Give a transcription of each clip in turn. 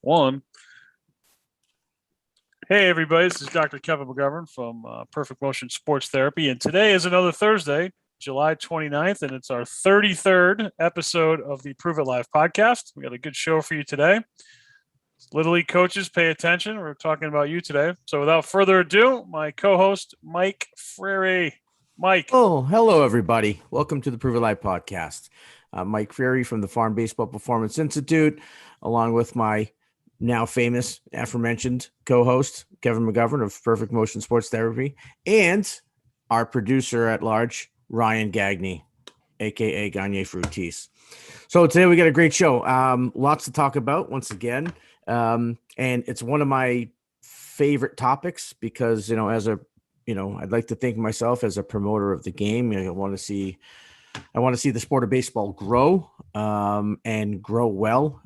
One. Hey, everybody. This is Dr. Kevin McGovern from Perfect Motion Sports Therapy. And today is another Thursday, July 29th, and it's our 33rd episode of the Prove It Live podcast. We got a good show for you today. Little League coaches, pay attention. We're talking about you today. So without further ado, my co-host, Mike Frary. Mike. Oh, hello, everybody. Welcome to the Prove It Live podcast. Mike Frary from the Farm Baseball Performance Institute, along with my now famous, aforementioned co-host, Kevin McGovern of Perfect Motion Sports Therapy, and our producer at large, Ryan Gagne, a.k.a. Gagne Fruitis. So today we got a great show. Lots to talk about once again. And it's one of my favorite topics because, I'd like to think of myself as a promoter of the game. I want to see the sport of baseball grow and grow well.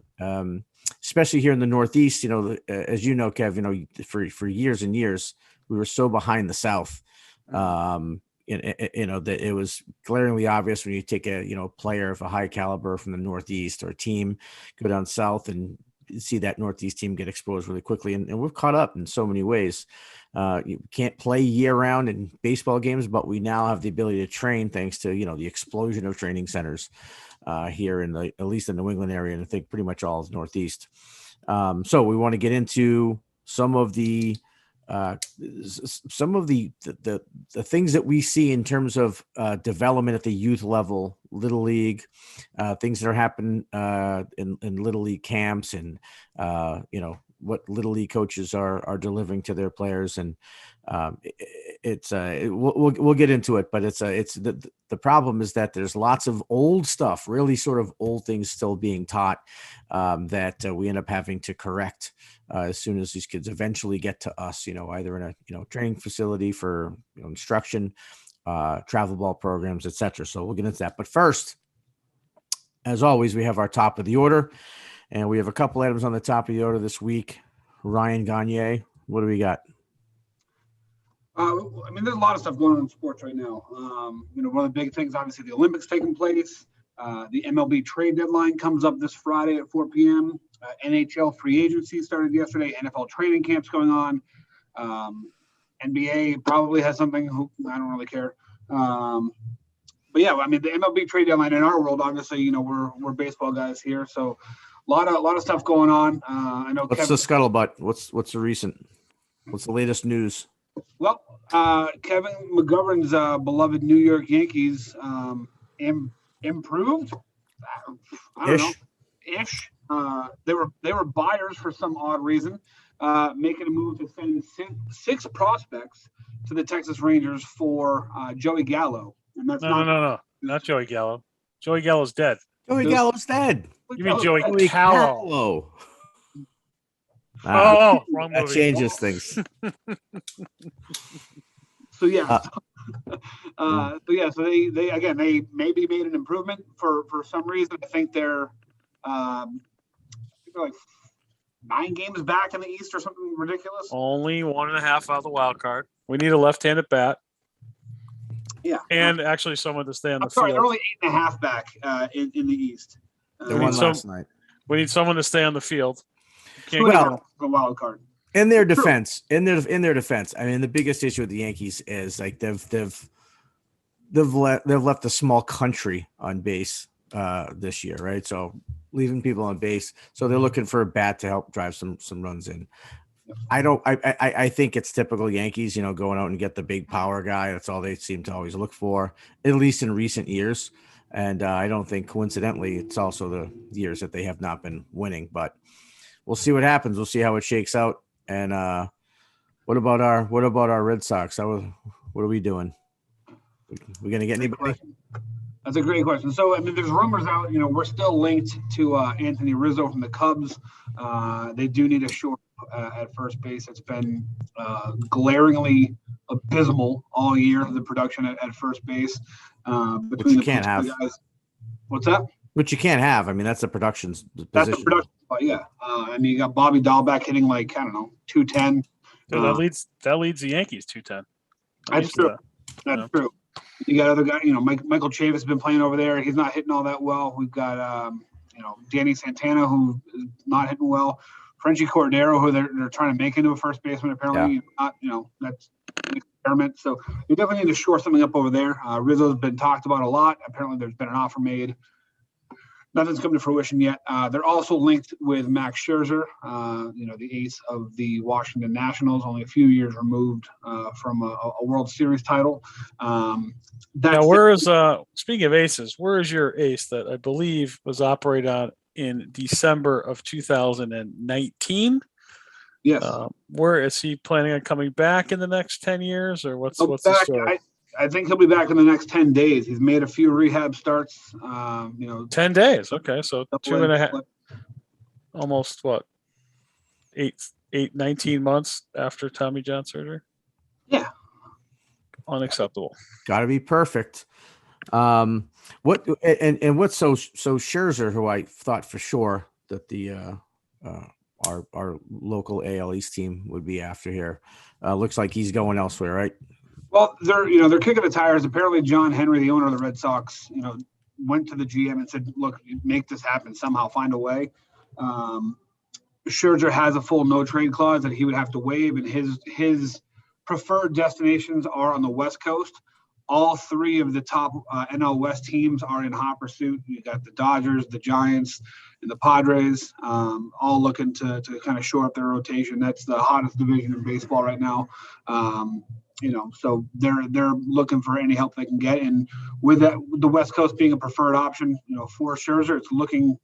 Especially here in the Northeast, as you know, Kev, for years and years, we were so behind the South, that it was glaringly obvious when you take a player of a high caliber from the Northeast or a team, go down South and see that Northeast team get exposed really quickly. And we've caught up in so many ways. You can't play year round in baseball games, but we now have the ability to train thanks to, the explosion of training centers here in at least the New England area. And I think pretty much all of Northeast. So we want to get into some of the things that we see in terms of development at the youth level, Little League, things that are happening in Little League camps, and what Little League coaches are delivering to their players, and we'll get into it. But it's the problem is that there's lots of old stuff, really sort of old things still being taught that we end up having to correct as soon as these kids eventually get to us, either in a training facility for instruction, travel ball programs, etc. So we'll get into that. But first, as always, we have our top of the order, and we have a couple items on the top of the order this week. Ryan Gagne, what do we got? There's a lot of stuff going on in sports right now. One of the big things, obviously, the Olympics taking place. The MLB Trade Deadline comes up this Friday at 4 p.m. NHL free agency started yesterday. NFL training camps going on. NBA probably has something. I don't really care. The MLB Trade Deadline in our world, obviously, we're baseball guys here, so a lot of stuff going on. I know. What's the scuttlebutt? What's the latest news? Well, Kevin McGovern's beloved New York Yankees improved. I don't know. Ish. They were buyers for some odd reason, making a move to send six prospects to the Texas Rangers for Joey Gallo. And that's not Joey Gallo. Joey Gallo's dead. Joey Gallo's dead. You mean Joey Gallo? Wrong movie. That changes things. So they maybe made an improvement for some reason. I think they're like 9 games back in the East or something ridiculous. Only 1.5 out of the wild card. We need a left-handed bat. Yeah, and actually someone to stay on the field. Sorry, they're only 8.5 back in the East. They won last night. We need someone to stay on the field. The wild card. In their defense, I mean, the biggest issue with the Yankees is like they've left a small country on base this year, right? So leaving people on base, so they're looking for a bat to help drive some runs in. I think it's typical Yankees, going out and get the big power guy. That's all they seem to always look for, at least in recent years. And I don't think coincidentally, it's also the years that they have not been winning, but we'll see what happens. We'll see how it shakes out. And what about our Red Sox? What are we doing? We going to get anybody? That's a great question. So, there's rumors out, we're still linked to Anthony Rizzo from the Cubs. They do need a short at first base. It's been glaringly abysmal all year, the production at first base. Between you can't have. Guys. What's that? Which you can't have. That's the production's position. That's the production spot, yeah. You got Bobby Dahlbeck hitting 210. So that leads the Yankees 210. That's true. That's true. You got other guys, Michael Chavis has been playing over there. He's not hitting all that well. We've got, Danny Santana, who is not hitting well. Frenchie Cordero, who they're trying to make into a first baseman. Apparently, that's an experiment. So you definitely need to shore something up over there. Rizzo's been talked about a lot. Apparently, there's been an offer made. Nothing's come to fruition yet. They're also linked with Max Scherzer, the ace of the Washington Nationals, only a few years removed from a World Series title. Now, where is speaking of aces? Where is your ace that I believe was operated on in December of 2019? Yes. Where is he planning on coming back in the next 10 years, or what's the story? I think he'll be back in the next 10 days. He's made a few rehab starts. 10 days. Okay. So 2.5, almost 19 months after Tommy John surgery. Yeah. Unacceptable. Got to be perfect. What's so Scherzer, who I thought for sure that the our local AL East team would be after here, looks like he's going elsewhere, right? Well, they're kicking the tires. Apparently, John Henry, the owner of the Red Sox, went to the GM and said, "Look, make this happen somehow. Find a way." Scherzer has a full no trade clause that he would have to waive, and his preferred destinations are on the West Coast. All three of the top NL West teams are in hot pursuit. You got the Dodgers, the Giants, and the Padres, all looking to kind of shore up their rotation. That's the hottest division in baseball right now. So they're looking for any help they can get. And with that, the West Coast being a preferred option, for Scherzer, it's looking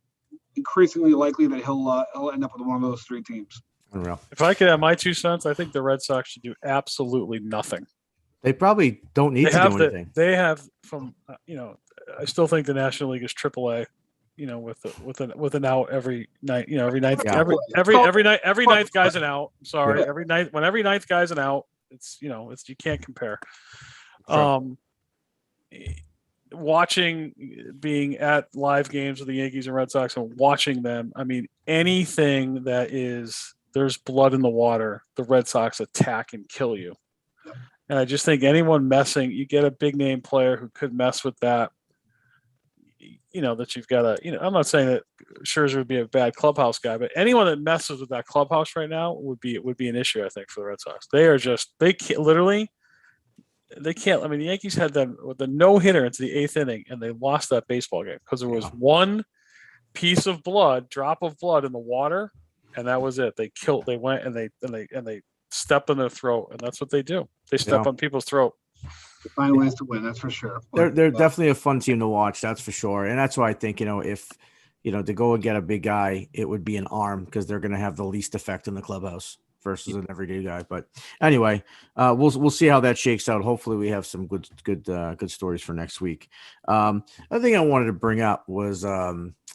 increasingly likely that he'll end up with one of those three teams. Unreal. If I could have my 2 cents, I think the Red Sox should do absolutely nothing. They probably don't need to do anything. They have I still think the National League is AAA. With an out every night. Every ninth, every ninth guy's an out. Sorry, every ninth guy's an out. It's you can't compare. Sure. Being at live games with the Yankees and Red Sox and watching them, I mean, anything that there's blood in the water, the Red Sox attack and kill you. And I just think anyone you get a big name player who could mess with that. That you've got I'm not saying that Scherzer would be a bad clubhouse guy, but anyone that messes with that clubhouse right now would be an issue, I think, for the Red Sox. They can't. I mean, the Yankees had them with a no-hitter into the 8th inning, and they lost that baseball game because there was one drop of blood in the water, and that was it. They went and they stepped on their throat, and that's what they do. They step on people's throat. Find ways to win, that's for sure. They're definitely a fun team to watch, that's for sure. And that's why I think, if to go and get a big guy, it would be an arm because they're going to have the least effect in the clubhouse versus an everyday guy. But anyway, we'll see how that shakes out. Hopefully we have some good stories for next week. Other thing I wanted to bring up was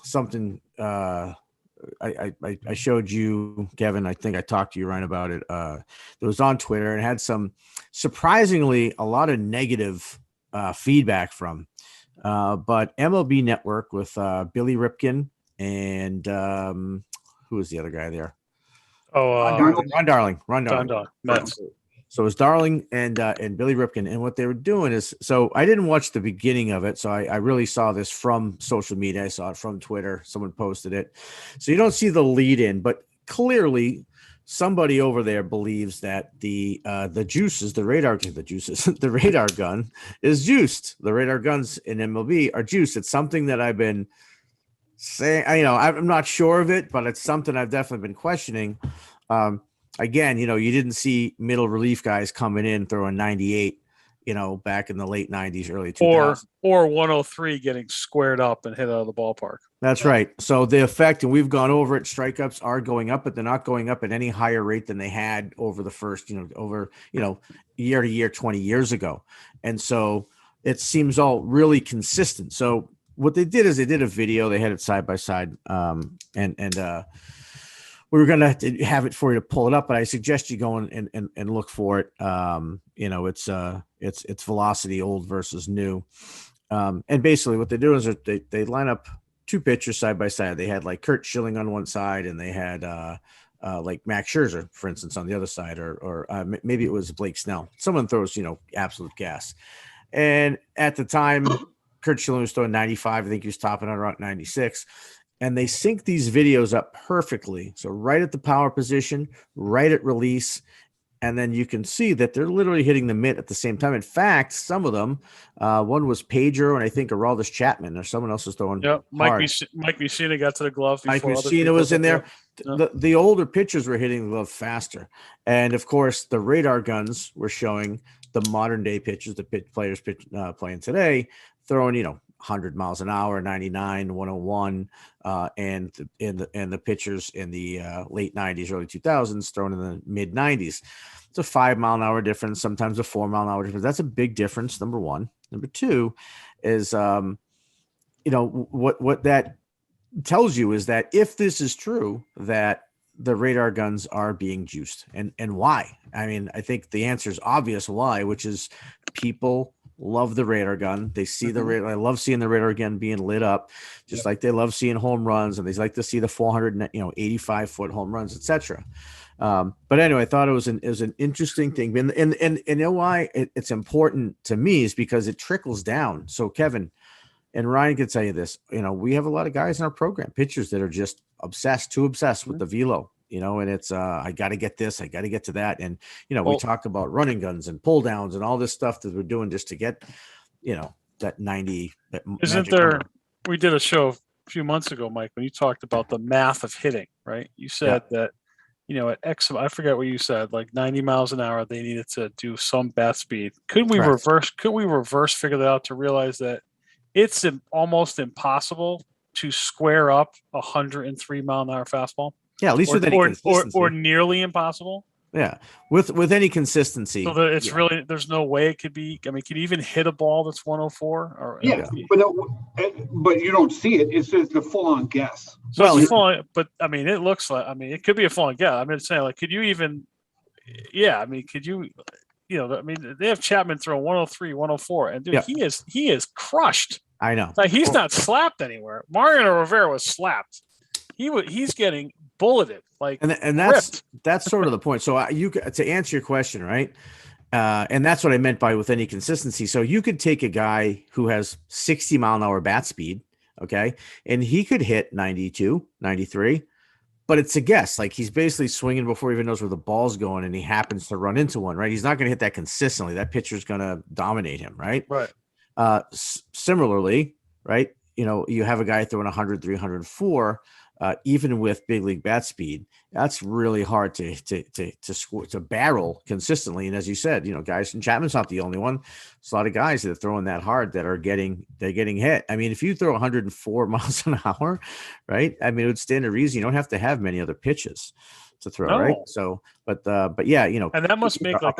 something I showed you, Kevin. I think I talked to you, Ryan, about it. It was on Twitter and had some surprisingly a lot of negative feedback from. But MLB Network with Billy Ripken and who was the other guy there? Ron Darling. Mets. So it was Darling and Billy Ripken. And what they were doing is, so I didn't watch the beginning of it. So I really saw this from social media. I saw it from Twitter. Someone posted it. So you don't see the lead in, but clearly somebody over there believes that the radar gun is juiced. The radar guns in MLB are juiced. It's something that I've been saying, I'm not sure of it, but it's something I've definitely been questioning. Again, you didn't see middle relief guys coming in throwing 98, back in the late 90s, early 2000s. Or 103 getting squared up and hit out of the ballpark. That's right. So the effect, and we've gone over it, strikeouts are going up, but they're not going up at any higher rate than they had over the first, year to year, 20 years ago. And so it seems all really consistent. So what they did is they did a video, they had it side by side, we were going to have it for you to pull it up, but I suggest you go and look for it. It's velocity, old versus new. And basically what they do is they line up two pitchers side by side. They had like Kurt Schilling on one side, and they had like Max Scherzer, for instance, on the other side, or maybe it was Blake Snell. Someone throws, absolute gas. And at the time, Kurt Schilling was throwing 95. I think he was topping out around 96. and they sync these videos up perfectly. So right at the power position, right at release. And then you can see that they're literally hitting the mitt at the same time. In fact, some of them, one was Pedro, and I think Aroldis Chapman, or someone else was throwing hard. Mike Mussina got to the glove Mike before other Mussina people was in did. there. The older pitchers were hitting the glove faster. And, of course, the radar guns were showing the modern-day pitchers, the players playing today, throwing, 100 miles an hour, 99, 101, and the pitchers in the late 90s, early 2000s throwing in the mid 90s. It's a 5 mile an hour difference, sometimes a 4 mile an hour difference. That's a big difference. Number one. Number two is, what that tells you is that if this is true, that the radar guns are being juiced, and why? I mean, I think the answer is obvious why, which is people love the radar gun. They see the radar. I love seeing the radar gun being lit up, just like they love seeing home runs, and they like to see the 485-foot home runs, etc. But anyway, I thought it was an interesting thing, and you know why it's important to me is because it trickles down. So Kevin and Ryan could tell you this. We have a lot of guys in our program, pitchers that are just too obsessed with the velo. And it's I got to get this, I got to get to that, and we talk about running guns and pull downs and all this stuff that we're doing just to get that 90. Isn't there? Number. We did a show a few months ago, Mike, when you talked about the math of hitting. Right? You said that at X, I forget what you said, like 90 miles an hour, they needed to do some bat speed. Could we reverse figure that out to realize that it's almost impossible to square up 103 mile an hour fastball? Yeah, at least with any consistency. Or nearly impossible. Yeah, with any consistency. So that it's really, there's no way it could be. I mean, can you even hit a ball that's 104? But you don't see it. It's the full-on guess. So but I mean, it looks like. I mean, it could be a full-on guess. I'm just saying, like, could you even? Yeah, I mean, could you? I mean, they have Chapman throw 103, 104, and dude, he is crushed. I know. Like he's not slapped anywhere. Mariano Rivera was slapped. He's getting bulleted, and that's sort of the point. So to answer your question, right? And that's what I meant by with any consistency. So you could take a guy who has 60 mile an hour bat speed, okay, and he could hit 92, 93, but it's a guess. Like he's basically swinging before he even knows where the ball's going, and he happens to run into one, right? He's not going to hit that consistently. That pitcher's going to dominate him, right? Right. Similarly, right? You have a guy throwing 100, 304. Even with big league bat speed, that's really hard to barrel consistently. And as you said, guys, and Chapman's not the only one. There's a lot of guys that are throwing that hard that are getting hit. I mean, if you throw 104 miles an hour, right? I mean, it would stand to reason you don't have to have many other pitches to throw, right? So, but yeah, and that must make like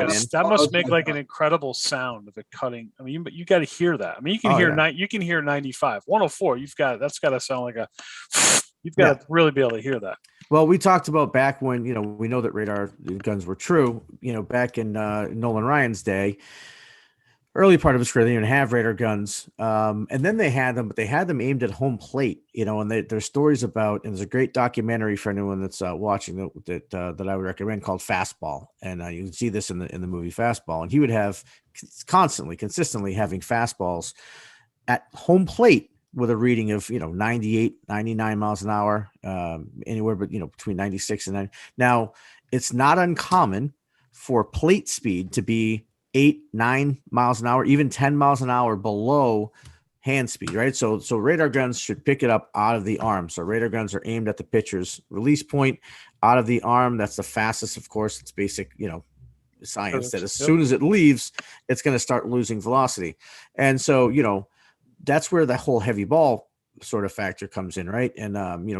an incredible sound of it cutting. I mean, you got to hear that. I mean, you can hear 95, 104. That's got to sound like a. You've got to really be able to hear that. Well, we talked about back when, we know that radar guns were true, back in Nolan Ryan's day, early part of his career, they didn't have radar guns. And then they had them, but they had them aimed at home plate, and there's stories about, and there's a great documentary for anyone that's watching that I would recommend called Fastball. And you can see this in the movie Fastball. And he would have consistently having fastballs at home plate with a reading of 98, 99 miles an hour, anywhere but between 96 and 90. Now, it's not uncommon for plate speed to be 8, 9 miles an hour, even 10 miles an hour below hand speed, right? So radar guns should pick it up out of the arm. So radar guns are aimed at the pitcher's release point, out of the arm. That's the fastest, of course. It's basic, science that as soon as it leaves, it's going to start losing velocity. And so, that's where the whole heavy ball sort of factor comes in, right? And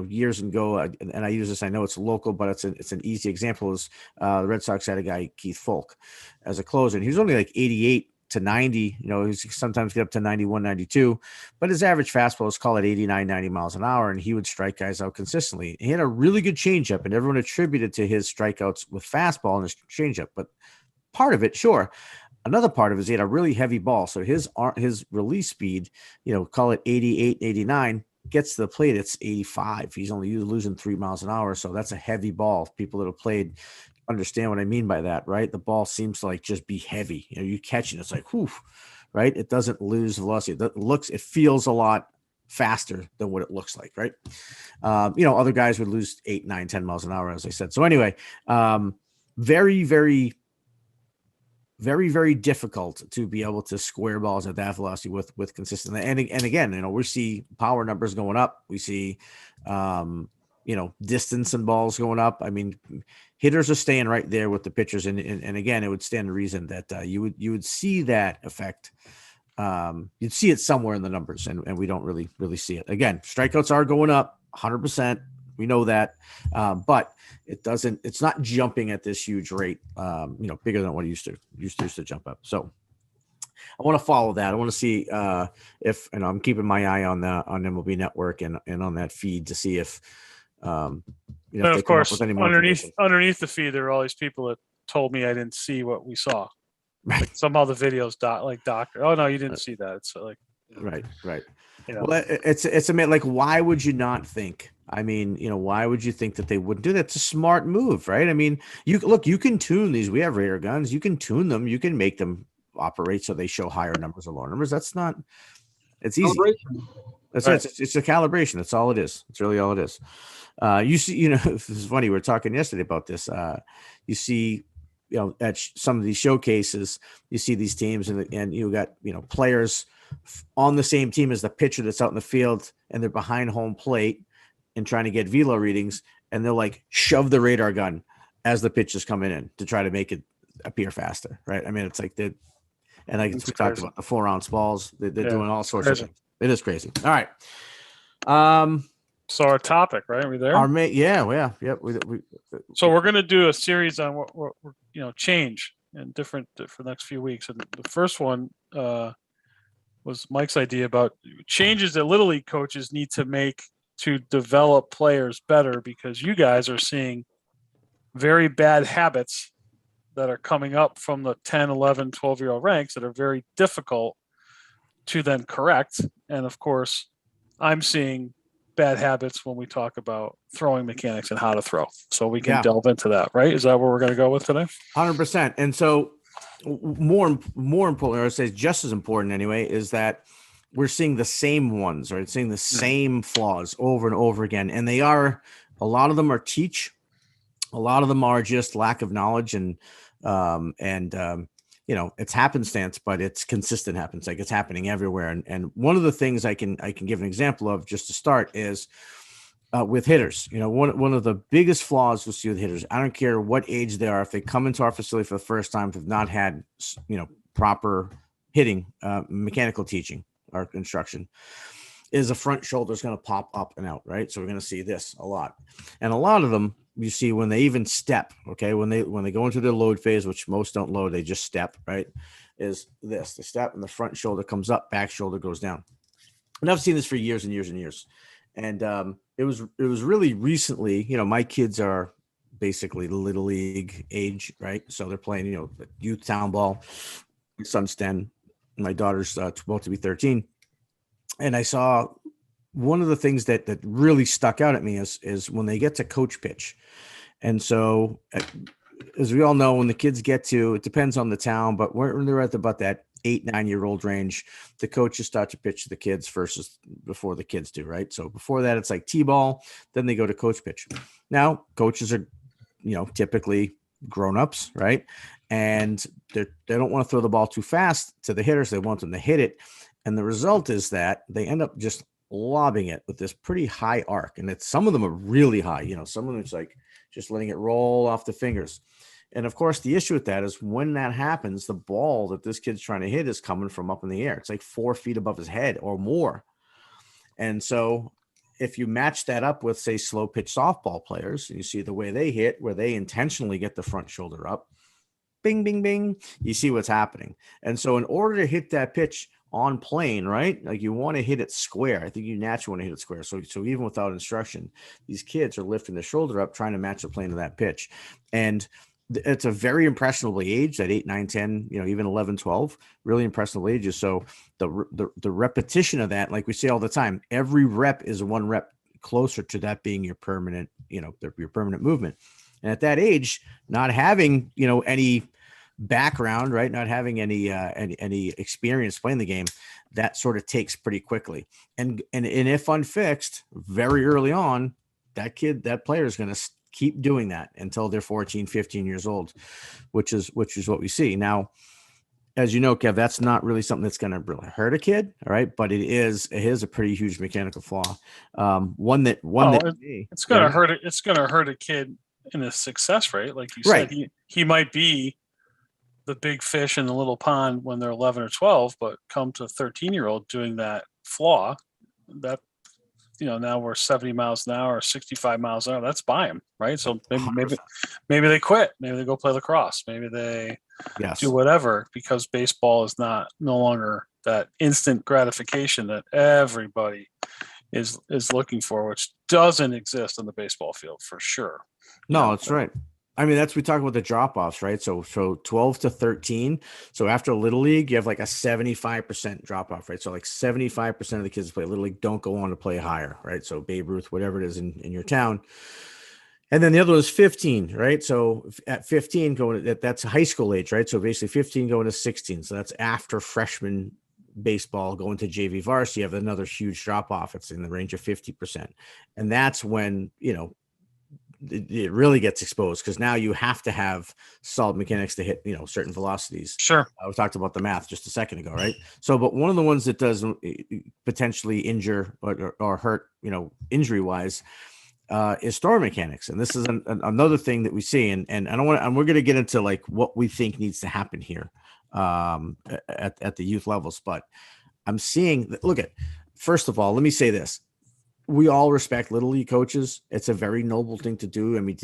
years ago, and I use this, I know it's local, but it's an easy example. Is the Red Sox had a guy, Keith Folk, as a closer, and he was only like 88 to 90. He's sometimes get up to 91, 92, but his average fastball is call it 89, 90 miles an hour, and he would strike guys out consistently. He had a really good changeup, and everyone attributed to his strikeouts with fastball and his changeup, but part of it, sure. Another part of it is he had a really heavy ball. So his release speed, call it 88, 89, gets to the plate, it's 85. He's only losing 3 miles an hour. So that's a heavy ball. People that have played understand what I mean by that, right? The ball seems to like just be heavy. You catch it, it's like, whew, right? It doesn't lose velocity. It feels a lot faster than what it looks like, right? Other guys would lose 8, 9, 10 miles an hour, as I said. So anyway, very, very, very, very difficult to be able to square balls at that velocity with consistent. And again, we see power numbers going up. We see, distance and balls going up. I mean, hitters are staying right there with the pitchers. And again, it would stand to reason that you would see that effect. You'd see it somewhere in the numbers, and we don't really see it. Again, strikeouts are going up 100%. We know that, but it's not jumping at this huge rate, bigger than what it used to jump up. So I want to follow that. I want to see if, I'm keeping my eye on MLB Network and on that feed to see if, and of course, underneath the feed, there are all these people that told me I didn't see what we saw. Right. Like somehow the videos doctor. Oh no, you didn't see that. It's like right. Well, it's like, why would you not think? I mean, why would you think that they wouldn't do that? It's a smart move, right? I mean, you can tune these. We have radar guns. You can tune them. You can make them operate so they show higher numbers or lower numbers. It's easy. That's right. It's a calibration. That's all it is. It's really all it is. You see, this is funny. We were talking yesterday about this. You see, at some of these showcases, you see these teams and you got, players on the same team as the pitcher that's out in the field, and they're behind home plate and trying to get velo readings, and they'll like shove the radar gun as the pitch is coming in to try to make it appear faster. Right. I mean, it's like we talked about the 4-ounce balls. They're doing all sorts of things. It is crazy. All right. So our topic, right? Are we there? So we're going to do a series on what change and different for the next few weeks. And the first one was Mike's idea about changes that Little League coaches need to make to develop players better, because you guys are seeing very bad habits that are coming up from the 10, 11, 12-year-old ranks that are very difficult to then correct. And of course, I'm seeing bad habits when we talk about throwing mechanics and how to throw. So we can delve into that, right? Is that where we're going to go with today? 100%. And so more important, or I would say just as important anyway, is that we're seeing the same ones, right? Seeing the same flaws over and over again. And a lot of them are teach. A lot of them are just lack of knowledge and it's happenstance, but it's consistent happens. Like it's happening everywhere. And one of the things I can give an example of just to start is with hitters. One of the biggest flaws we'll see with hitters, I don't care what age they are, if they come into our facility for the first time, if they've not had, proper hitting, mechanical teaching or instruction, is a front shoulder is going to pop up and out, right? So we're going to see this a lot. And a lot of them you see when they even step, okay, when they go into their load phase, which most don't load, they just step, right? Is this the step and the front shoulder comes up, back shoulder goes down. And I've seen this for years and years and years. And it was really recently, my kids are basically Little League age, right? So they're playing, youth town ball. My son's 10, my daughter's about to be 13. And I saw one of the things that really stuck out at me is when they get to coach pitch. And so as we all know, when the kids get to, it depends on the town, but when they're at about that 8-9-year-old range, the coaches start to pitch to the kids versus before the kids do, right? So before that, it's like T-ball, then they go to coach pitch. Now coaches are, typically grown-ups, right? And they don't want to throw the ball too fast to the hitters. They want them to hit it. And the result is that they end up just lobbing it with this pretty high arc. And some of them are really high, some of them it's like just letting it roll off the fingers. And of course, the issue with that is when that happens, the ball that this kid's trying to hit is coming from up in the air. It's like 4 feet above his head or more. And so if you match that up with, say, slow pitch softball players, and you see the way they hit, where they intentionally get the front shoulder up, bing, bing, bing, you see what's happening. And so in order to hit that pitch on plane, right? Like you want to hit it square. I think you naturally want to hit it square. So even without instruction, these kids are lifting the shoulder up, trying to match the plane of that pitch. And it's a very impressionable age, that 8, 9, 10, even 11, 12, really impressionable ages. So the repetition of that, like we say all the time, every rep is one rep closer to that being your permanent, your permanent movement. And at that age, not having, any background, right? Not having any experience playing the game, that sort of takes pretty quickly. And if unfixed very early on, that player is going to keep doing that until they're 14, 15 years old, which is what we see now. As you know, Kev, that's not really something that's going to really hurt a kid, all right? But it is a pretty huge mechanical flaw. It's going to hurt it. It's going to hurt a kid in his success rate, like you said. He might be the big fish in the little pond when they're 11 or 12, but come to a 13-year-old doing that flaw, that now we're 70 miles an hour or 65 miles an hour. That's by him, right? So maybe they quit. Maybe they go play lacrosse. Maybe they do whatever, because baseball is no longer that instant gratification that everybody is looking for, which doesn't exist on the baseball field for sure. No, that's right. I mean, we talk about the drop-offs, right? So 12 to 13. So after Little League, you have like a 75% drop-off, right? So like 75% of the kids that play Little League don't go on to play higher, right? So Babe Ruth, whatever it is in your town. And then the other was 15, right? So at 15, that's high school age, right? So basically 15 going to 16. So that's after freshman baseball going to JV varsity. You have another huge drop-off. It's in the range of 50%. And that's when, it really gets exposed, because now you have to have solid mechanics to hit, certain velocities. Sure. We talked about the math just a second ago, right? So, but one of the ones that does potentially injure or hurt, injury wise, is throw mechanics. And this is another thing that we see. And we're going to get into like what we think needs to happen here at the youth levels. But I'm seeing, first of all, let me say this. We all respect Little League coaches. It's a very noble thing to do. I mean,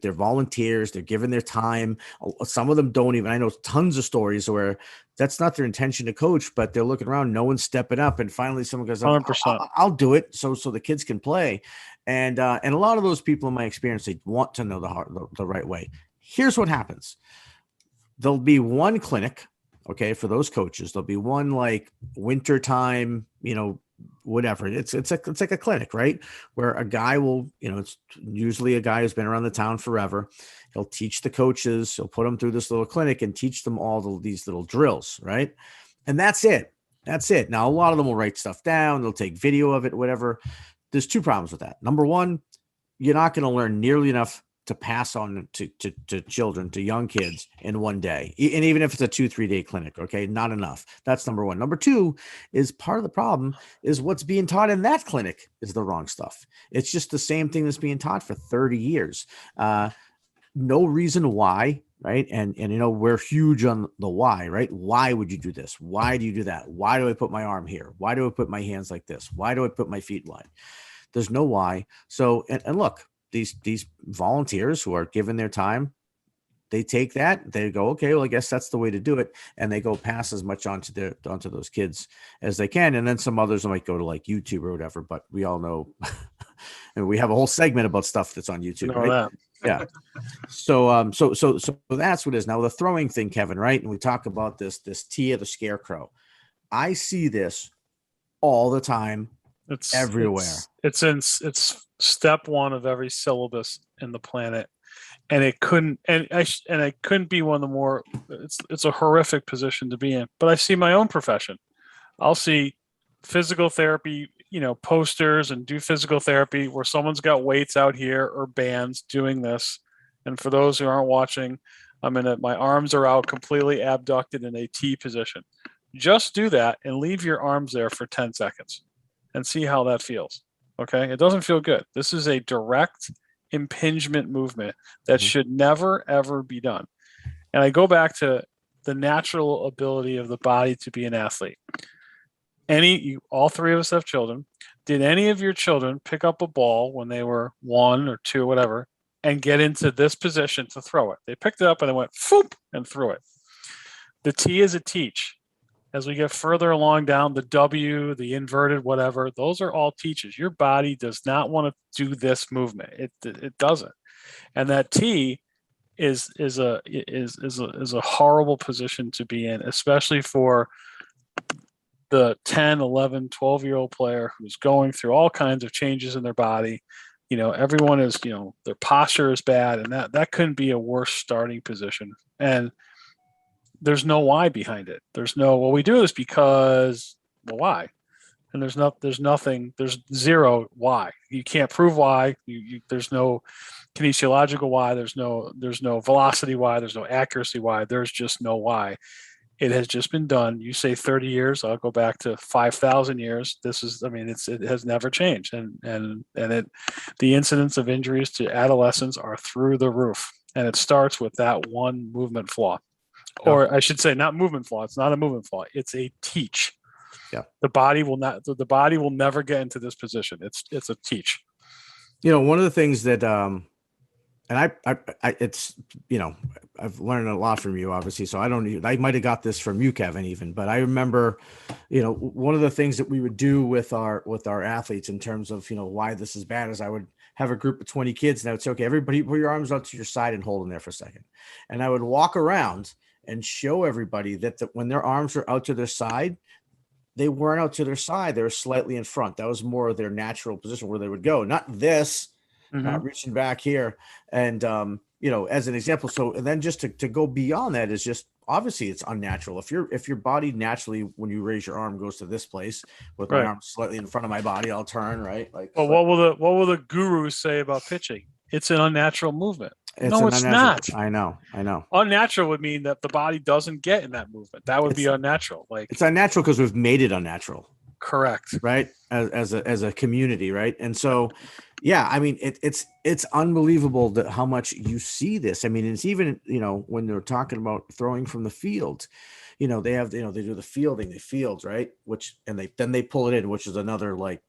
they're volunteers. They're giving their time. Some of them don't even. I know tons of stories where that's not their intention to coach, but they're looking around, no one's stepping up, and finally someone goes, I'll do it so the kids can play. And a lot of those people, in my experience, they want to know the right way. Here's what happens. There'll be one clinic, okay, for those coaches. There'll be one like wintertime, whatever. It's like a clinic, right? Where a guy will, it's usually a guy who's been around the town forever. He'll teach the coaches. He'll put them through this little clinic and teach them all these little drills, right? And that's it. Now, a lot of them will write stuff down. They'll take video of it, whatever. There's two problems with that. Number one, you're not going to learn nearly enough to pass on to children, to young kids in one day. And even if it's a 2-3 day clinic, okay, not enough. That's number one. Number two is part of the problem is what's being taught in that clinic is the wrong stuff. It's just the same thing that's being taught for 30 years. No reason why, right? And we're huge on the why, right? Why would you do this? Why do you do that? Why do I put my arm here? Why do I put my hands like this? Why do I put my feet wide? There's no why. So, and look, these volunteers who are given their time, they take that, they go, okay, well, I guess that's the way to do it. And they go pass as much onto those kids as they can. And then some others might go to like YouTube or whatever, but we all know, and we have a whole segment about stuff that's on YouTube, right? Yeah. So that's what it is. Now the throwing thing, Kevin, right? And we talk about this T of the scarecrow. I see this all the time. It's everywhere. It's step one of every syllabus in the planet, and it couldn't be one of the more. It's a horrific position to be in. But I see my own profession. I'll see physical therapy, posters and do physical therapy where someone's got weights out here or bands doing this. And for those who aren't watching, my arms are out completely abducted in a T position. Just do that and leave your arms there for 10 seconds. And see how that feels. Okay. It doesn't feel good. This is a direct impingement movement that should never, ever be done. And I go back to the natural ability of the body to be an athlete. All three of us have children. Did any of your children pick up a ball when they were 1 or 2, whatever, and get into this position to throw it? They picked it up and they went, foop, and threw it. The T is a teach. As we get further along down, the W, the inverted, whatever, those are all teaches. Your body does not want to do this movement. It doesn't. And that T is a horrible position to be in, especially for the 10, 11, 12-year-old player who's going through all kinds of changes in their body. Everyone is, their posture is bad, and that couldn't be a worse starting position. And there's no why behind it. There's no, well, we do this because, well, why? And there's nothing, there's zero why. You can't prove why. There's no kinesiological why. There's no velocity why. There's no accuracy why. There's just no why. It has just been done. You say 30 years, I'll go back to 5,000 years. This is, I mean, it has never changed. The incidence of injuries to adolescents are through the roof. And it starts with that one movement flaw. Or I should say not movement flaw. It's not a movement flaw. It's a teach. Yeah. The body will never get into this position. It's a teach. One of the things that, and it's, I've learned a lot from you, obviously. So I might've got this from you, Kevin, even, but I remember, one of the things that we would do with our athletes in terms of, why this is bad is I would have a group of 20 kids and I would say, okay, everybody put your arms out to your side and hold them there for a second. And I would walk around and show everybody that when their arms are out to their side, they weren't out to their side. They were slightly in front. That was more of their natural position where they would go, not this, not reaching back here. And, as an example. So, and then just to go beyond that is just, obviously it's unnatural. If your body naturally, when you raise your arm, goes to this place with my arm slightly in front of my body, I'll turn, right? Like, well, what will the gurus say about pitching? It's an unnatural movement. It's not. I know. Unnatural would mean that the body doesn't get in that movement. That would be unnatural. Like, it's unnatural because we've made it unnatural. Correct. Right. As a community. Right. And so, yeah, I mean, it's unbelievable that how much you see this. I mean, it's even, when they're talking about throwing from the field, they have, they do the fields, right. Then they pull it in, which is another, like,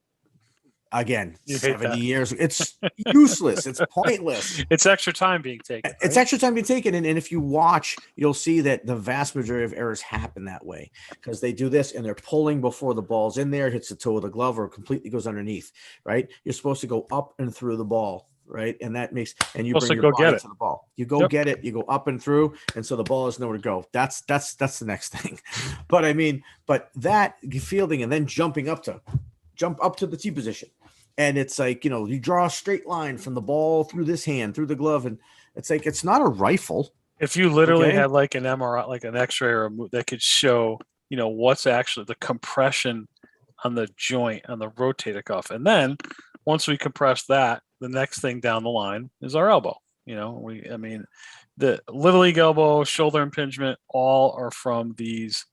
again, 70 years. It's useless. It's pointless. It's extra time being taken. Right? It's extra time being taken. And if you watch, you'll see that the vast majority of errors happen that way because they do this and they're pulling before the ball's in there, hits the toe of the glove or completely goes underneath, right? You're supposed to go up and through the ball, right? And that makes, and you bring your body to the ball. You go get it, you go up and through. And so the ball has nowhere to go. That's the next thing. But that fielding and then jump up to the T position. And it's like, you draw a straight line from the ball through this hand, through the glove. And it's like, it's not a rifle. If you literally had like an MRI, like an X-ray or that could show, what's actually the compression on the joint, on the rotator cuff. And then once we compress that, the next thing down the line is our elbow. The little league elbow, shoulder impingement, all are from these,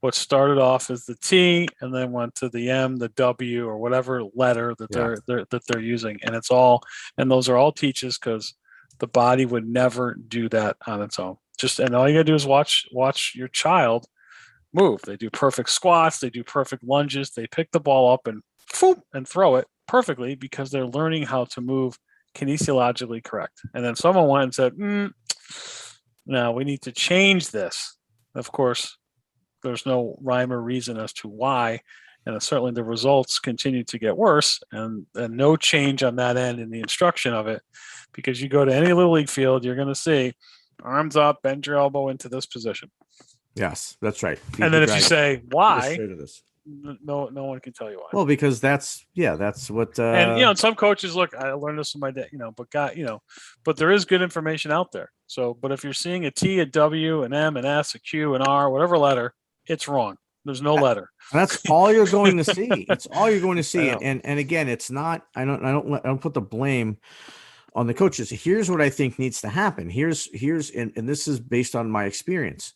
what started off as the T and then went to the M, the W, or whatever letter that they're using. And those are all teaches because the body would never do that on its own. And all you gotta do is watch your child move. They do perfect squats, they do perfect lunges, they pick the ball up and throw it perfectly because they're learning how to move kinesiologically correct. And then someone went and said, no, we need to change this. Of course, there's no rhyme or reason as to why. And certainly the results continue to get worse and no change on that end in the instruction of it, because you go to any little league field, you're going to see arms up, bend your elbow into this position. Yes, that's right. And then if you say why, no one can tell you why. Well, because that's what. And some coaches, look, I learned this from my dad. But there is good information out there. So, but if you're seeing a T, a W, an M, an S, a Q, an R, whatever letter, it's wrong. There's no letter. And that's all you're going to see. It's all you're going to see. And again, it's not. I don't put the blame on the coaches. Here's what I think needs to happen. Here's and this is based on my experience.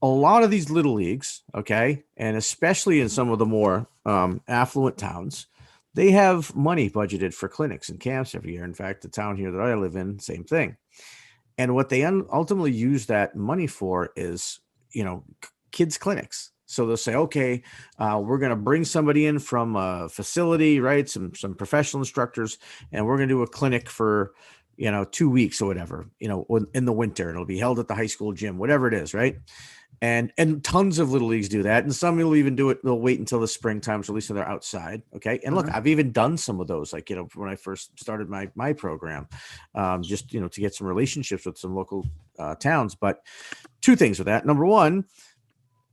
A lot of these little leagues, okay, and especially in some of the more affluent towns, they have money budgeted for clinics and camps every year. In fact, the town here that I live in, same thing. And what they ultimately use that money for is, kids clinics. So they'll say, okay, we're going to bring somebody in from a facility, right? Some professional instructors, and we're going to do a clinic for, 2 weeks or whatever, in the winter. It'll be held at the high school gym, whatever it is, right? And tons of little leagues do that. And some will even do it. They'll wait until the springtime, so at least they're outside. Okay. And look, I've even done some of those, like, when I first started my program, just, to get some relationships with some local towns. But two things with that. Number one,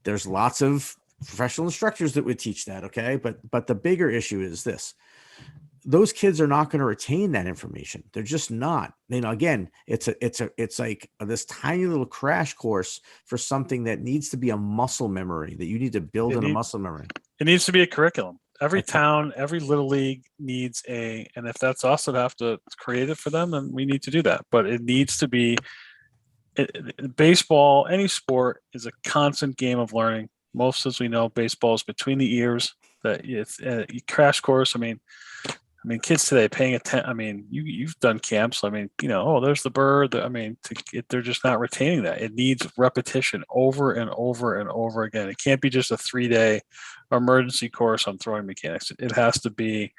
there's lots of professional instructors that would teach that. Okay. But the bigger issue is this. those kids are not going to retain that information. They're just not. Again, it's like this tiny little crash course for something that needs to be a muscle memory that you need to build in a muscle memory. It needs to be a curriculum. Every town, every little league needs and if that's us that have to create it for them, then we need to do that. But it needs to be baseball, any sport is a constant game of learning. Most, as we know, baseball is between the ears. That it's a crash course. I mean, kids today paying attention. I mean, you've done camps. I mean, there's the bird. They're just not retaining that. It needs repetition over and over and over again. It can't be just a 3-day emergency course on throwing mechanics. It has to be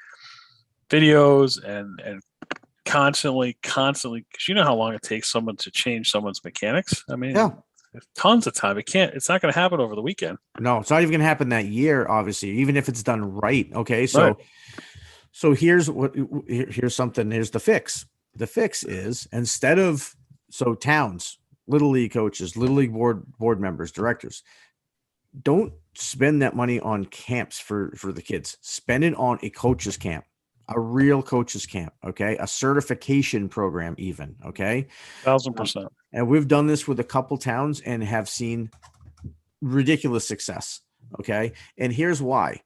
videos and constantly, because you know how long it takes someone to change someone's mechanics. I mean, tons of time. It's not going to happen over the weekend. No, it's not even going to happen that year, obviously, even if it's done right. Okay. So here's the fix. The fix is towns, little league coaches, little league board members, directors, don't spend that money on camps for the kids. Spend it on a coach's camp. A real coach's camp, okay? A certification program even, okay? 1,000%. And we've done this with a couple towns and have seen ridiculous success, okay? And here's why.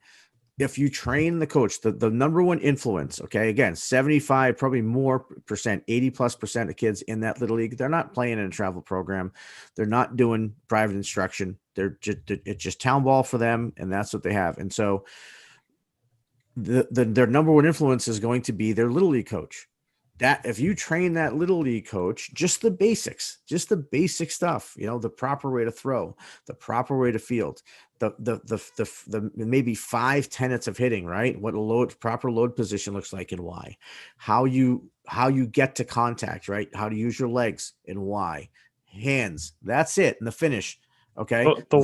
If you train the coach, the number one influence, okay, again, 75, probably more percent, 80+% of kids in that little league, they're not playing in a travel program. They're not doing private instruction. It's just town ball for them, and that's what they have. And so their number one influence is going to be their little league coach. That if you train that little league coach, just the basic stuff, the proper way to throw, the proper way to field, the maybe 5 tenets of hitting, right? What a proper load position looks like and why, how you get to contact, right? How to use your legs and why, hands. That's it. And the finish. Okay. The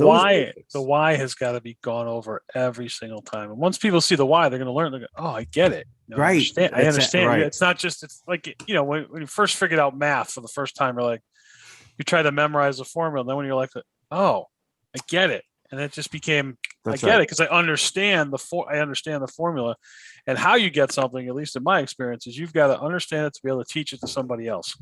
why has got to be gone over every single time. And once people see the why, they're going to learn. They go, oh, I get it. Right. I understand. Right. It's not just, it's like, when you first figured out math for the first time, you're like, you try to memorize the formula. And then when you're like, oh, I get it. And it just became, I get it. Cause I understand the formula, and how you get something, at least in my experience, is you've got to understand it to be able to teach it to somebody else.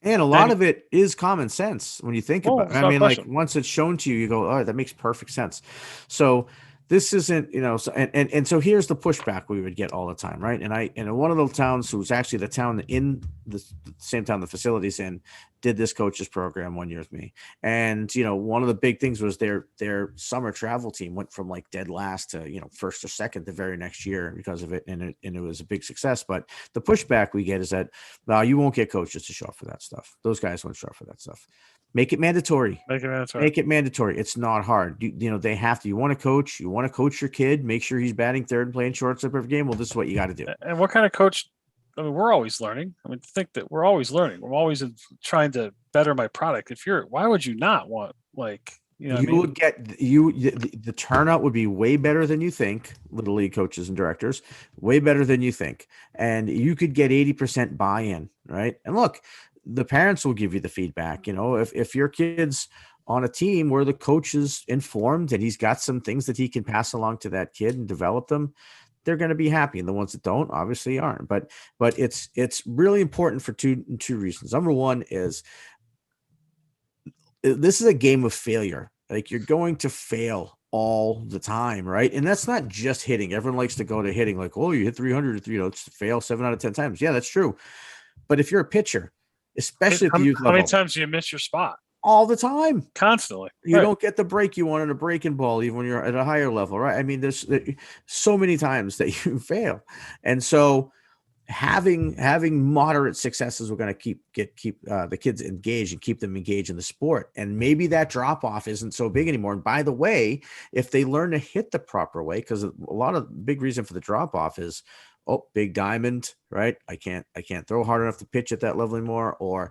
And a lot of it is common sense when you think about it. I mean, like once it's shown to you, you go, oh, that makes perfect sense. So this isn't, and so here's the pushback we would get all the time, right? And in one of the towns, who was actually the town in the same town the facility's in, did this coach's program 1 year with me. And, one of the big things was their summer travel team went from like dead last to, first or second the very next year because of it. And it was a big success. But the pushback we get is that, you won't get coaches to show up for that stuff. Those guys won't show up for that stuff. Make it mandatory. It's not hard. They have to. You want to coach your kid, make sure he's batting third and playing shortstop every game. Well, this is what you got to do. And what kind of coach? I mean, we're always learning. I mean, think that we're always learning. We're always trying to better my product. Why would you not want, would get the turnout would be way better than you think. Little league coaches and directors, way better than you think. And you could get 80% buy-in, right? And look, the parents will give you the feedback. If your kid's on a team where the coach is informed and he's got some things that he can pass along to that kid and develop them, they're going to be happy. And the ones that don't obviously aren't, but it's really important for two reasons. Number one is this is a game of failure. Like, you're going to fail all the time, right? And that's not just hitting. Everyone likes to go to hitting like, oh, you hit 300, it's fail 7 out of 10 times. Yeah, that's true. But if you're a pitcher, especially at the youth level, how many times do you miss your spot? All the time, constantly. You don't get the break you want in a breaking ball, even when you're at a higher level, right? I mean, there's so many times that you fail, and so having moderate successes, we're going to keep the kids engaged and keep them engaged in the sport. And maybe that drop off isn't so big anymore. And by the way, if they learn to hit the proper way, because a lot of big reason for the drop off is, oh, big diamond, right? I can't throw hard enough to pitch at that level anymore. Or,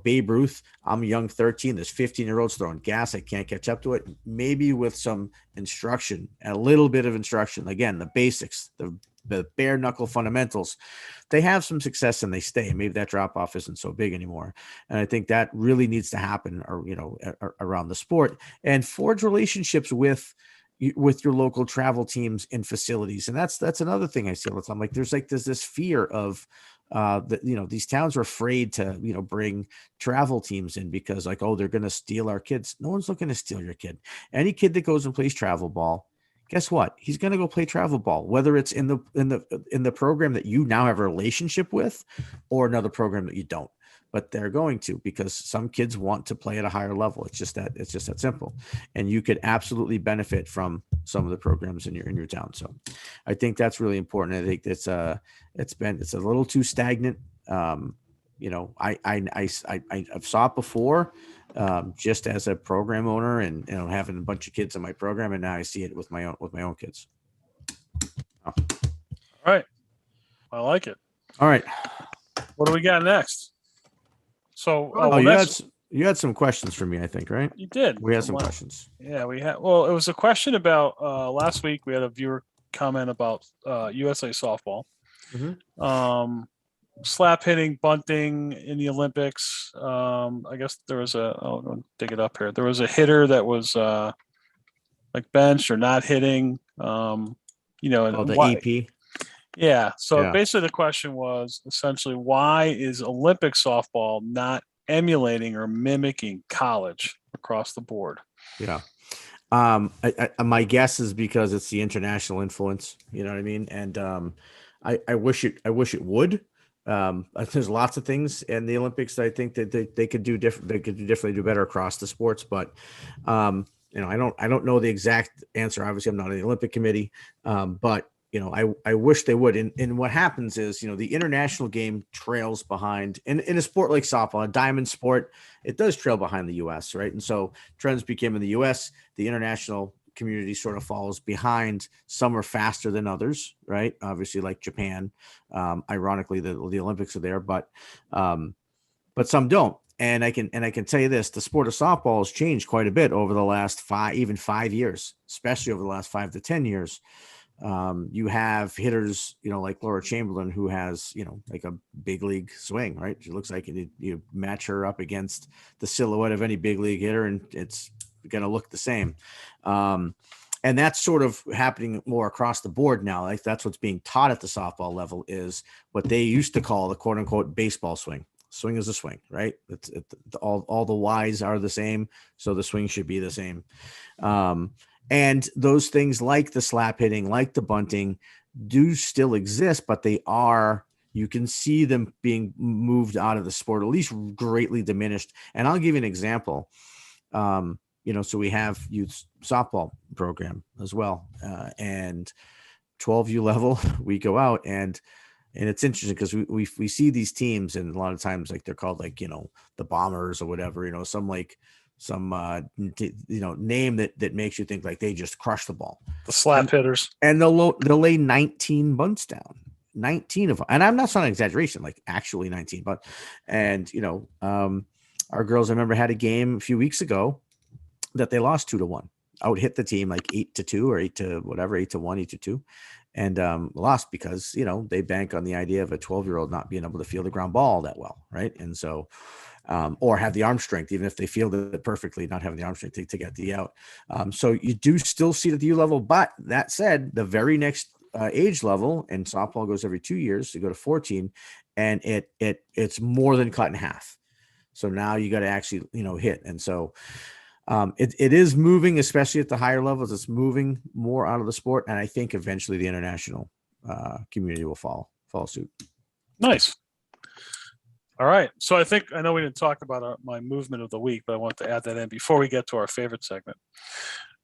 Babe Ruth, I'm a young 13, there's 15-year-olds throwing gas. I can't catch up to it. Maybe with some instruction, a little bit of instruction, again, the basics, the bare knuckle fundamentals, they have some success and they stay. Maybe that drop off isn't so big anymore. And I think that really needs to happen, or, around the sport, and forge relationships with with your local travel teams and facilities. And that's another thing I see all the time. Like there's this fear of that, these towns are afraid to, bring travel teams in because like, oh, they're going to steal our kids. No one's looking to steal your kid. Any kid that goes and plays travel ball, guess what? He's going to go play travel ball, whether it's in the program that you now have a relationship with or another program that you don't. But they're going to, because some kids want to play at a higher level. It's just that simple. And you could absolutely benefit from some of the programs in your town. So I think that's really important. I think it's a little too stagnant. I've saw it before, just as a program owner and, having a bunch of kids in my program. And now I see it with my own kids. All right. I like it. All right. What do we got next? So, you had some questions for me, I think, right? You did. We had some questions. Yeah, we had. Well, it was a question about last week. We had a viewer comment about USA softball, slap hitting, bunting in the Olympics. I guess there was I'll dig it up here. There was a hitter that was like benched or not hitting. The EP. Yeah. So basically the question was essentially, why is Olympic softball not emulating or mimicking college across the board? Yeah. My guess is because it's the international influence, you know what I mean? And I wish it would. There's lots of things in the Olympics that I think that they could do different. They could definitely do better across the sports, but I don't know the exact answer. Obviously I'm not in the Olympic committee, but I wish they would. And what happens is, the international game trails behind in a sport like softball, a diamond sport, it does trail behind the US, right? And so trends became in the US, the international community sort of falls behind. Some are faster than others, right? Obviously like Japan, ironically the Olympics are there, but some don't. And I can tell you this, the sport of softball has changed quite a bit over the last 5 years, especially over the last 5 to 10 years. You have hitters, like Laura Chamberlain, who has, like a big league swing, right? She looks like you match her up against the silhouette of any big league hitter and it's going to look the same. And that's sort of happening more across the board now. Like that's what's being taught at the softball level is what they used to call the quote unquote baseball swing. Swing is a swing, right? All the Y's are the same. So the swing should be the same. And those things like the slap hitting, like the bunting do still exist, but you can see them being moved out of the sport, at least greatly diminished. And I'll give you an example. So we have youth softball program as well. And 12U level, we go out and it's interesting because we see these teams and a lot of times like they're called like, the Bombers or whatever, some name that makes you think like they just crush the ball. The slap hitters. And they'll lay 19 bunts down, 19 of them. And I'm not saying an exaggeration, like actually 19, but, and, our girls, I remember had a game a few weeks ago that they lost 2-1, out hit the team like 8-2 or 8-1, 8-2. And lost because, they bank on the idea of a 12-year-old not being able to field the ground ball that well. Right. And so, or have the arm strength, even if they fielded it perfectly, not having the arm strength to get the out. So you do still see it at the U level. But that said, the very next age level, and softball goes every 2 years to go to 14, and it's more than cut in half. So now you got to actually, hit. And so it is moving, especially at the higher levels. It's moving more out of the sport. And I think eventually the international community will follow suit. Nice. All right. So I know we didn't talk about my movement of the week, but I want to add that in before we get to our favorite segment.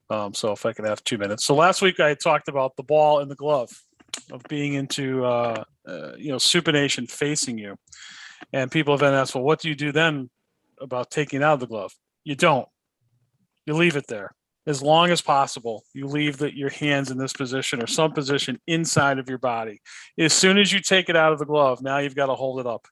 So if I could have 2 minutes. So last week I talked about the ball and the glove of being into, supination facing you. And people have then asked, well, what do you do then about taking out the glove? You don't. You leave it there as long as possible. You leave your hands in this position or some position inside of your body. As soon as you take it out of the glove, now you've got to hold it up.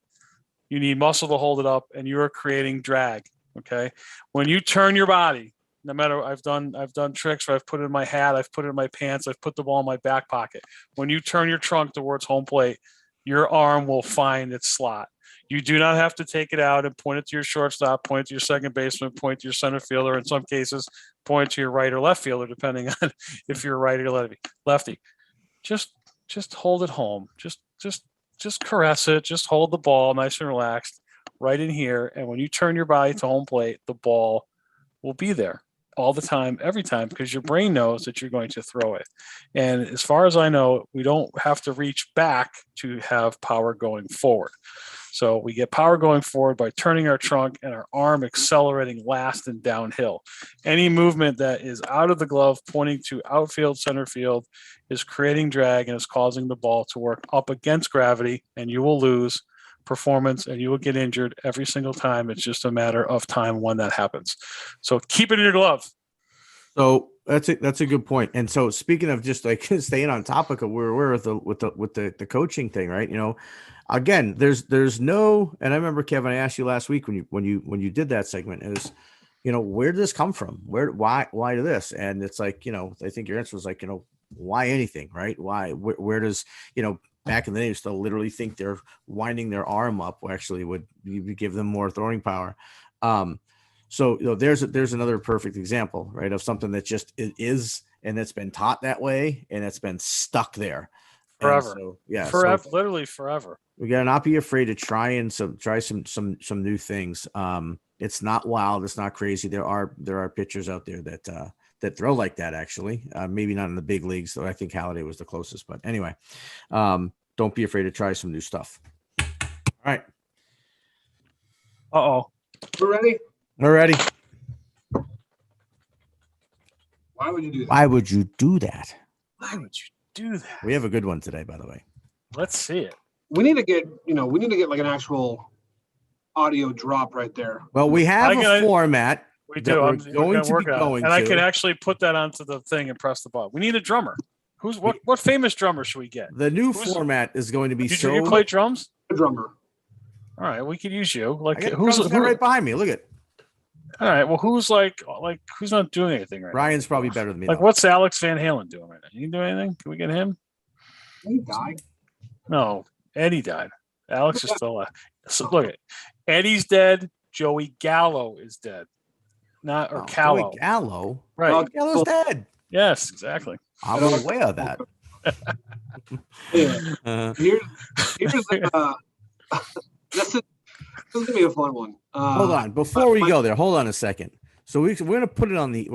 You need muscle to hold it up, and you're creating drag. Okay. When you turn your body, no matter, I've done tricks where I've put it in my hat, I've put it in my pants, I've put the ball in my back pocket. When you turn your trunk towards home plate, your arm will find its slot. You do not have to take it out and point it to your shortstop, point it to your second baseman, point it to your center fielder. In some cases, point it to your right or left fielder, depending on if you're righty or lefty. Just hold it home. Just caress it. Just hold the ball nice and relaxed right in here. And when you turn your body to home plate, the ball will be there all the time, every time, because your brain knows that you're going to throw it. And as far as I know, we don't have to reach back to have power going forward. So we get power going forward by turning our trunk and our arm accelerating last and downhill. Any movement that is out of the glove pointing to outfield, center field is creating drag and is causing the ball to work up against gravity, and you will lose performance and you will get injured every single time. It's just a matter of time when that happens. So keep it in your glove. So that's a good point. And so speaking of just like staying on topic of where we're with the coaching thing, right? You know, again, there's no, and I remember, Kevin, I asked you last week when you did that segment is, you know, where did this come from? Why this? And it's like, you know, I think your answer was like, you know, why anything, right? Why, where does, you know, back in the day, you still literally think they're winding their arm up, actually would give them more throwing power. So, you know, there's another perfect example, right, of something that just is, and it's been taught that way, and it's been stuck there Forever. So, yeah, forever, so literally forever. We gotta not be afraid to try some new things. It's not wild, it's not crazy. There are pitchers out there that throw like that, actually. Maybe not in the big leagues, though. I think Halladay was the closest, but anyway, don't be afraid to try some new stuff. All right. We're ready. We're ready. Why would you do that? Why would you do that? Why would you do that? We have a good one today, by the way. Let's see it. We need to get like an actual audio drop right there. Well, we have a format. We do. I'm going to be going and I can actually put that onto the thing and press the button. We need a drummer. What famous drummer should we get? The new format is going to be Do you play drums? A drummer. All right, we could use you. Like who's right behind me? Look at. All right. Well, who's who's not doing anything right Ryan's now? probably better than me. Like, what's Alex Van Halen doing right now? You do anything? Can we get him? He died. No, Eddie died. Alex is still alive. So look, Eddie's dead. Joey Gallo is dead. Callow. Joey Gallo? Right. Well, Gallo's dead. Yes, exactly. I'm aware of that. This is gonna be a fun one. Hold on, before we go there, hold on a second. So we're gonna put it on the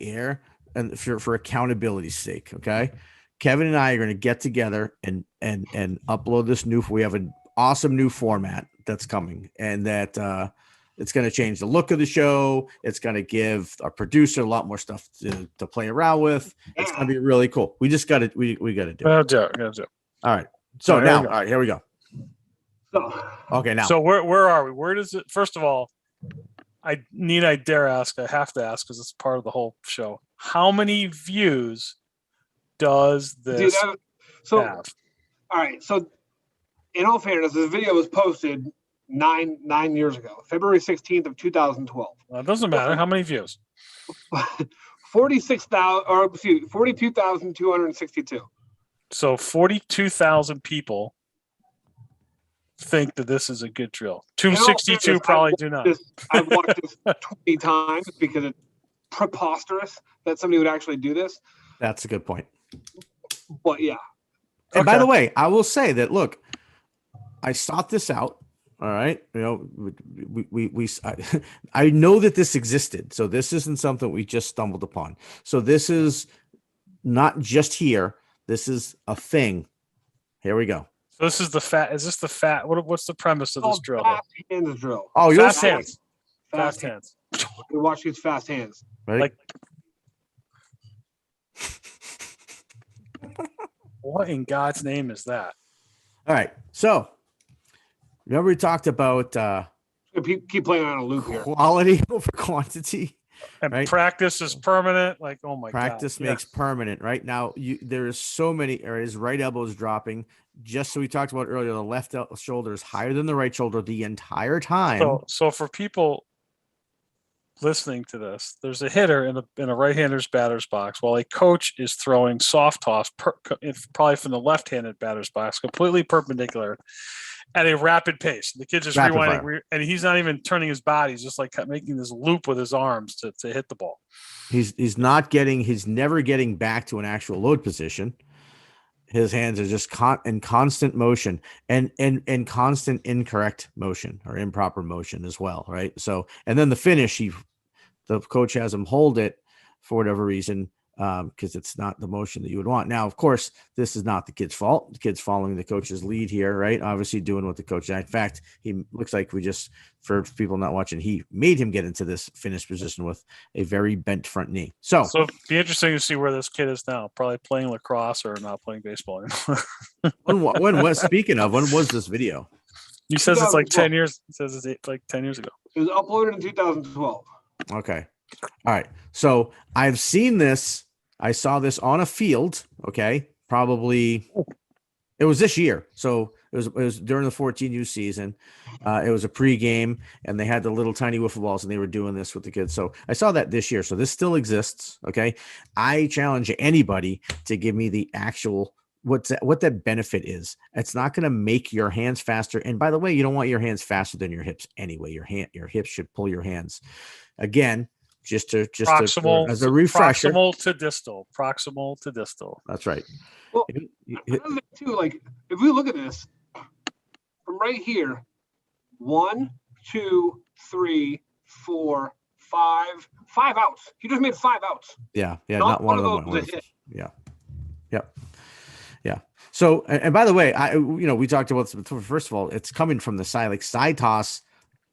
air, and for accountability's sake, okay? Kevin and I are gonna get together and upload this new. We have an awesome new format that's coming, and that it's gonna change the look of the show. It's gonna give our producer a lot more stuff to play around with. It's gonna be really cool. We just got to we got to do it. Gotta do it. All right. So now, all right, here we go. Okay, now. So where are we? Where does it? First of all, I dare ask. I have to ask because it's part of the whole show. How many views does this have? All right. So, in all fairness, this video was posted nine years ago, February 16th of 2012. Well, it doesn't matter. How many views? 42,262. So 42,000 people think that this is a good drill. 262 probably do not. I've watched this 20 times because it's preposterous that somebody would actually do this. That's a good point. But yeah. And by the way, I will say that, look, I sought this out. All right. You know, I know that this existed. So this isn't something we just stumbled upon. So this is not just here. This is a thing. Here we go. So this is the fat. Is this the fat? What's the premise of this drill? Fast hands drill. Oh, you're fast hands. Fast hands. You watch these fast hands. Ready? Like, what in God's name is that? All right. So remember we talked about keep playing on a loop here. Quality over quantity. And right? Practice is permanent. Like, oh my Practice God. makes permanent. Right now, there is so many areas. Right elbow is dropping. Just so we talked about earlier, the left shoulder is higher than the right shoulder the entire time. So for people listening to this. There's a hitter in a right-hander's batter's box while a coach is throwing soft toss, probably from the left-handed batter's box, completely perpendicular at a rapid pace. The kid's just rewinding, and he's not even turning his body. He's just like making this loop with his arms to hit the ball. He's never getting back to an actual load position. His hands are just in constant motion and constant incorrect motion or improper motion as well, right? So, and then the finish, the coach has him hold it for whatever reason, because it's not the motion that you would want. Now, of course, this is not the kid's fault. The kid's following the coach's lead here, right? Obviously doing what the coach. In fact, he looks like for people not watching, he made him get into this finish position with a very bent front knee. So it'd be interesting to see where this kid is now. Probably playing lacrosse or not playing baseball anymore. when was this video? He says it's like 10 years. He says it's like 10 years ago. It was uploaded in 2012. Okay. All right. So I've seen this. I saw this on a field. Okay. Probably it was this year. So it was during the 14U season. It was a pregame and they had the little tiny wiffle balls and they were doing this with the kids. So I saw that this year. So this still exists. Okay. I challenge anybody to give me the actual what that benefit is. It's not going to make your hands faster. And by the way, you don't want your hands faster than your hips anyway. Your hips should pull your hands. Again, just as a refresher. Proximal to distal. That's right. Well, another thing too, like if we look at this from right here, 1, 2, 3, 4, 5 outs. He just made 5 outs. Yeah, not one of them. Yeah. So, and by the way, we talked about this. First of all, it's coming from the side, like side toss.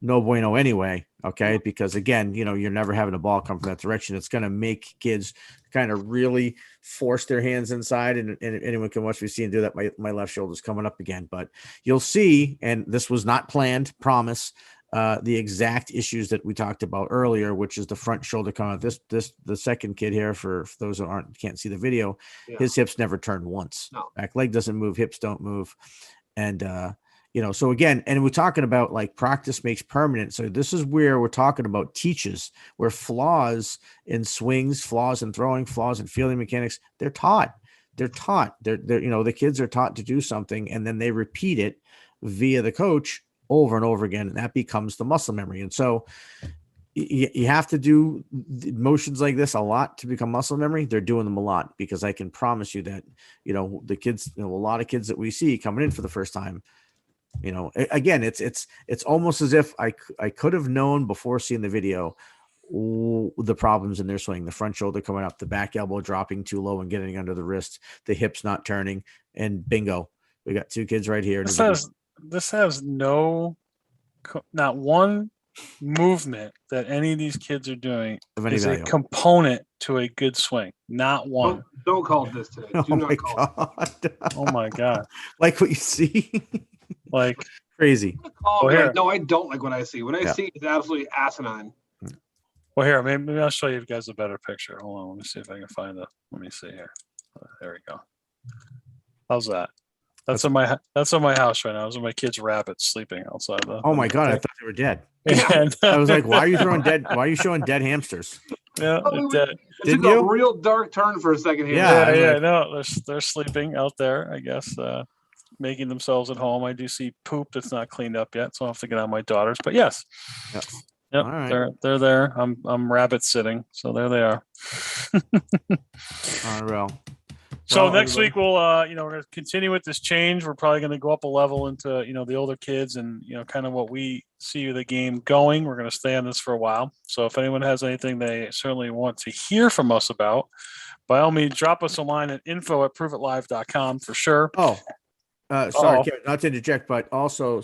No bueno anyway, okay? Because again, you're never having a ball come from that direction. It's going to make kids kind of really force their hands inside, and anyone can watch me see and do that. My left shoulder's coming up again, but you'll see, and this was not planned, promise, the exact issues that we talked about earlier, which is the front shoulder coming out. The second kid here, for those who can't see the video, his hips never turned once. No. Back leg doesn't move, hips don't move. And, so again, and we're talking about like practice makes permanent. So this is where we're talking about teaches, where flaws in swings, flaws in throwing, flaws in fielding mechanics, they're taught. The kids are taught to do something and then they repeat it via the coach over and over again. And that becomes the muscle memory. And so you have to do motions like this a lot to become muscle memory. They're doing them a lot because I can promise you that, the kids, a lot of kids that we see coming in for the first time, again, it's almost as if I could have known before seeing the video the problems in their swing, the front shoulder coming up, the back elbow dropping too low and getting under the wrist, the hips not turning, and bingo, we got 2 kids right here. This has not one movement that any of these kids are doing is a component to a good swing. Not one. Don't call it this today. Oh my God. Like what you see. Like crazy. No, I don't like what I see. What I see is absolutely asinine. Well, here, maybe I'll show you guys a better picture. Hold on, let me see if I can find it. Let me see here. There we go. How's that? That's on my house right now. Those are my kids' rabbits sleeping outside. Oh my God, I thought they were dead. I was like, why are you showing dead hamsters? Yeah, dead. It took a real dark turn for a second here. Yeah. No, they're sleeping out there, I guess, making themselves at home. I do see poop that's not cleaned up yet, so I'll have to get on my daughters. But yes. Yep, all right. They're there. I'm rabbit sitting, so there they are. All right. So next week we'll we're going to continue with this change. We're probably going to go up a level into the older kids and kind of what we see the game going. We're going to stay on this for a while. So if anyone has anything they certainly want to hear from us about, by all means, drop us a line at info@proveitlive.com for sure. Sorry, Kevin, not to interject, but also,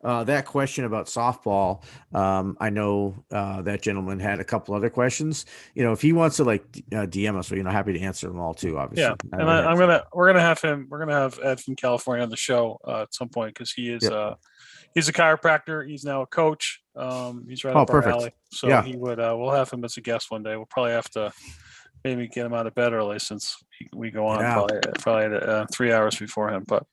that question about softball, I know that gentleman had a couple other questions. If he wants to DM us, we're happy to answer them all too. Obviously, yeah. And we're gonna have Ed from California on the show at some point because he is he's a chiropractor. He's now a coach. He's right up our alley. So he would we'll have him as a guest one day. We'll probably have to maybe get him out of bed early since we go on probably 3 hours before him. But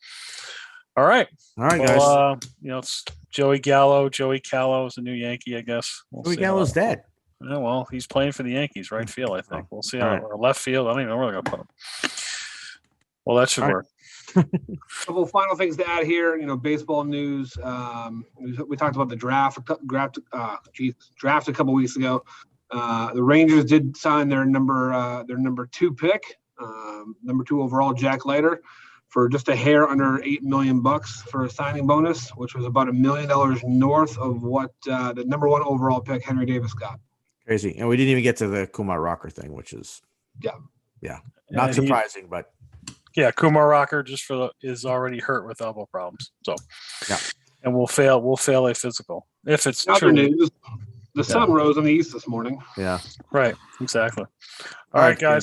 all right, guys. It's Joey Gallo. Joey Callow is a new Yankee, I guess. Joey Gallo's dead. Yeah, well, he's playing for the Yankees, right field, I think. We'll see how, or left field. I don't even know where they're going to put him. Well, that should work. A couple final things to add here. Baseball news. We talked about the draft a couple weeks ago. The Rangers did sign their number 2 pick, number 2 overall, Jack Leiter, for just a hair under $8 million for a signing bonus, which was about $1 million north of what the number 1 overall pick Henry Davis got. Crazy, and we didn't even get to the Kumar Rocker thing, which is not surprising, but. Yeah, Kumar Rocker is already hurt with elbow problems. So, and we'll fail a physical if it's Other true. News, the sun rose on the east this morning. Yeah, right, exactly. All right, guys.